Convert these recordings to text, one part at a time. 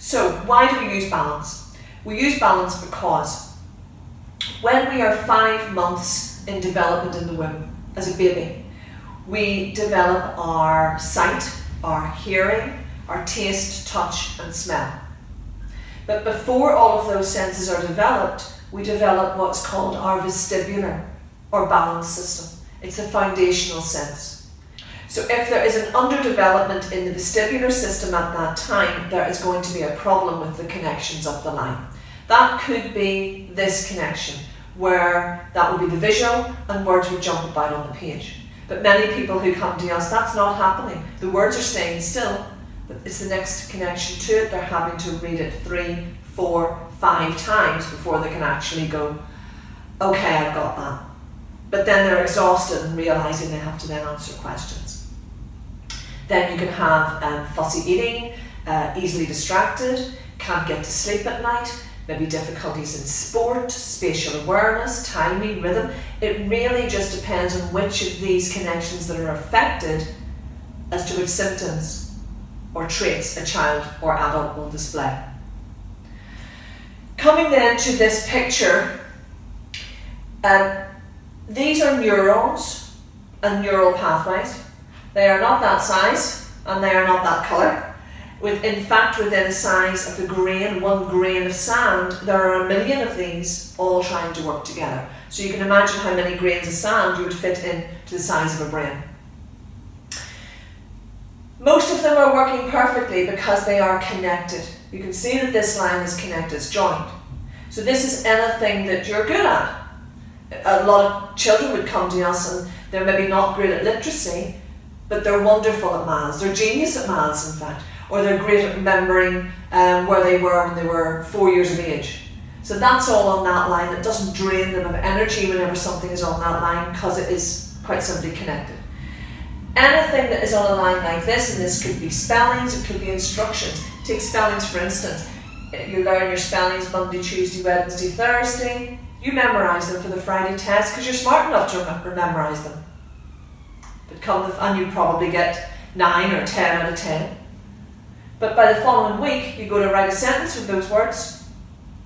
So why do we use balance? We use balance because when we are 5 months in development in the womb as a baby, we develop our sight, our hearing, our taste, touch and smell. But before all of those senses are developed, we develop what's called our vestibular or balance system. It's a foundational sense. So if there is an underdevelopment in the vestibular system at that time, there is going to be a problem with the connections up the line. That could be this connection, where that would be the visual and words would jump about on the page. But many people who come to us, that's not happening. The words are staying still, but it's the next connection to it. They're having to read it 3, 4, 5 times before they can actually go, okay, I've got that. But then they're exhausted and realising they have to then answer questions. Then you can have fussy eating, easily distracted, can't get to sleep at night, maybe difficulties in sport, spatial awareness, timing, rhythm. It really just depends on which of these connections that are affected as to which symptoms or traits a child or adult will display. Coming then to this picture, these are neurons and neural pathways. They are not that size and they are not that colour. In fact, within the size of a grain, 1 grain of sand, there are 1 million of these all trying to work together. So you can imagine how many grains of sand you would fit into the size of a brain. Most of them are working perfectly because they are connected. You can see that this line is connected, it's joined. So this is anything that you're good at. A lot of children would come to us and they're maybe not great at literacy, but they're wonderful at maths. They're genius at maths, in fact. Or they're great at remembering where they were when they were 4 years of age. So that's all on that line. It doesn't drain them of energy whenever something is on that line because it is quite simply connected. Anything that is on a line like this, and this could be spellings, it could be instructions. Take spellings for instance. You learn your spellings Monday, Tuesday, Wednesday, Thursday. You memorise them for the Friday test because you're smart enough to memorise them. And you probably get 9 or 10 out of 10. But by the following week, you go to write a sentence with those words,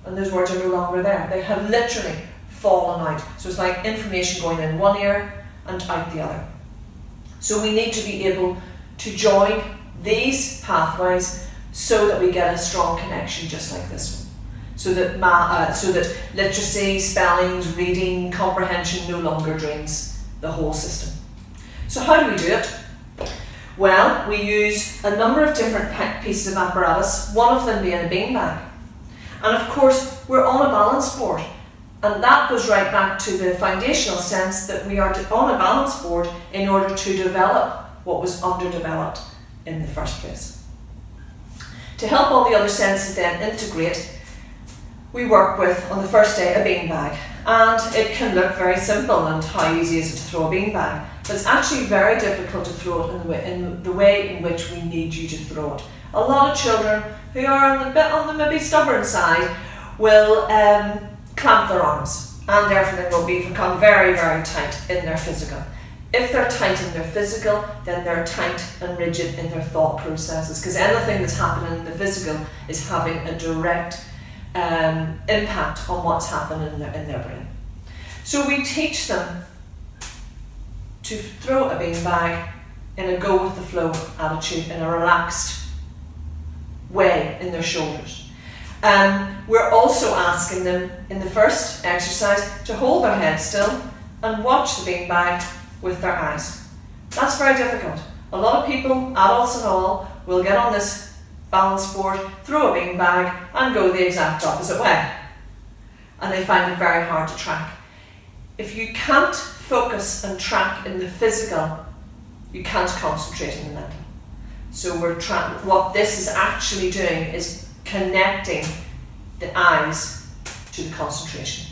and those words are no longer there. They have literally fallen out. So it's like information going in one ear and out the other. So we need to be able to join these pathways so that we get a strong connection just like this one. So that literacy, spellings, reading, comprehension no longer drains the whole system. So how do we do it? Well, we use a number of different pieces of apparatus, one of them being a beanbag. And of course, we're on a balance board. And that goes right back to the foundational sense that we are on a balance board in order to develop what was underdeveloped in the first place. To help all the other senses then integrate, we work with, on the first day, a beanbag. And it can look very simple, and how easy is it to throw a beanbag? But it's actually very difficult to throw it in the way in which we need you to throw it. A lot of children who are on the maybe stubborn side will clamp their arms, and therefore they will become very, very tight in their physical. If they're tight in their physical, then they're tight and rigid in their thought processes, because anything that's happening in the physical is having a direct impact on what's happening in their brain. So we teach them to throw a beanbag in a go with the flow attitude, in a relaxed way in their shoulders. We're also asking them in the first exercise to hold their head still and watch the beanbag with their eyes. That's very difficult. A lot of people, adults and all, will get on this balance board, throw a beanbag and go the exact opposite way. And they find it very hard to track. If you can't focus and track in the physical, you can't concentrate in the mental. So what this is actually doing is connecting the eyes to the concentration.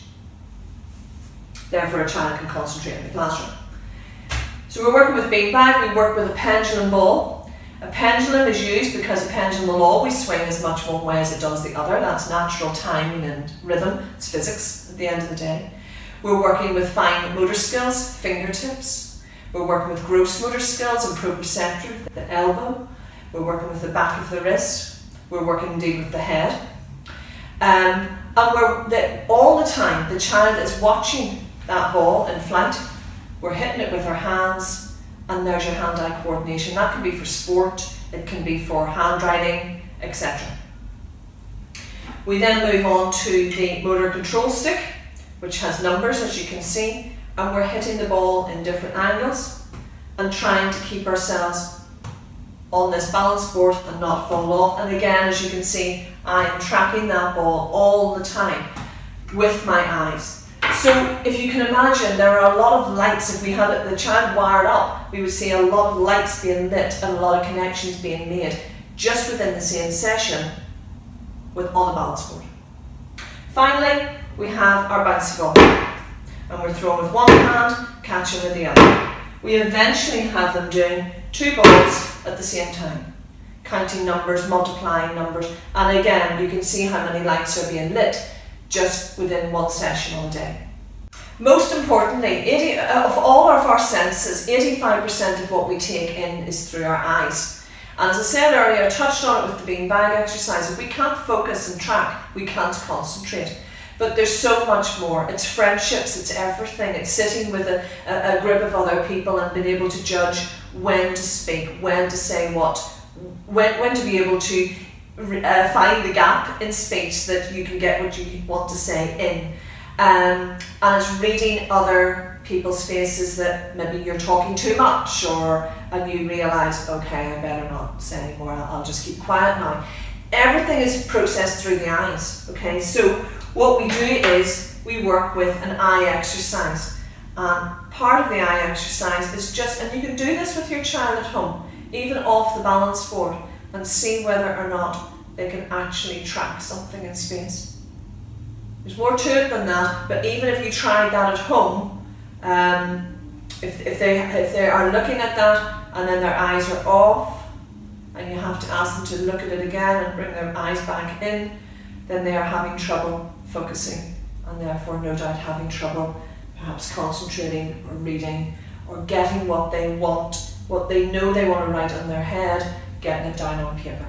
Therefore a child can concentrate in the classroom. So we're working with beanbag, we work with a pendulum ball. A pendulum is used because a pendulum will always swing as much one way as it does the other. That's natural timing and rhythm. It's physics at the end of the day. We're working with fine motor skills, fingertips. We're working with gross motor skills and proprioceptor, the elbow. We're working with the back of the wrist, We're working indeed with the head. And all the time, the child is watching that ball in flight. We're hitting it with our hands, and there's your hand-eye coordination. That can be for sport, it can be for handwriting, etc. We then move on to the motor control stick, which has numbers, as you can see, and we're hitting the ball in different angles and trying to keep ourselves on this balance board and not fall off. And again, as you can see, I am tracking that ball all the time with my eyes. So if you can imagine, there are a lot of lights. If we had the child wired up, we would see a lot of lights being lit and a lot of connections being made just within the same session on the balance board. Finally, we have our bouncy ball, and we're throwing with one hand, catching with the other. We eventually have them doing 2 balls at the same time, counting numbers, multiplying numbers, and again, you can see how many lights are being lit just within one session all day. Most importantly, of all of our senses, 85% of what we take in is through our eyes. And as I said earlier, I touched on it with the beanbag exercise. If we can't focus and track, we can't concentrate. But there's so much more. It's friendships, it's everything. It's sitting with a group of other people and being able to judge when to speak, when to say what, when to be able to find the gap in speech that you can get what you want to say in. And it's reading other people's faces that maybe you're talking too much, and you realise, okay, I better not say anymore, I'll just keep quiet now. Everything is processed through the eyes, okay? So what we do is we work with an eye exercise. Part of the eye exercise is just, and you can do this with your child at home, even off the balance board, and see whether or not they can actually track something in space. There's more to it than that, but even if you tried that at home, if they are looking at that and then their eyes are off, and you have to ask them to look at it again and bring their eyes back in, then they are having trouble focusing, and therefore no doubt having trouble perhaps concentrating or reading or getting what they want, what they know they want to write on their head, getting it down on paper.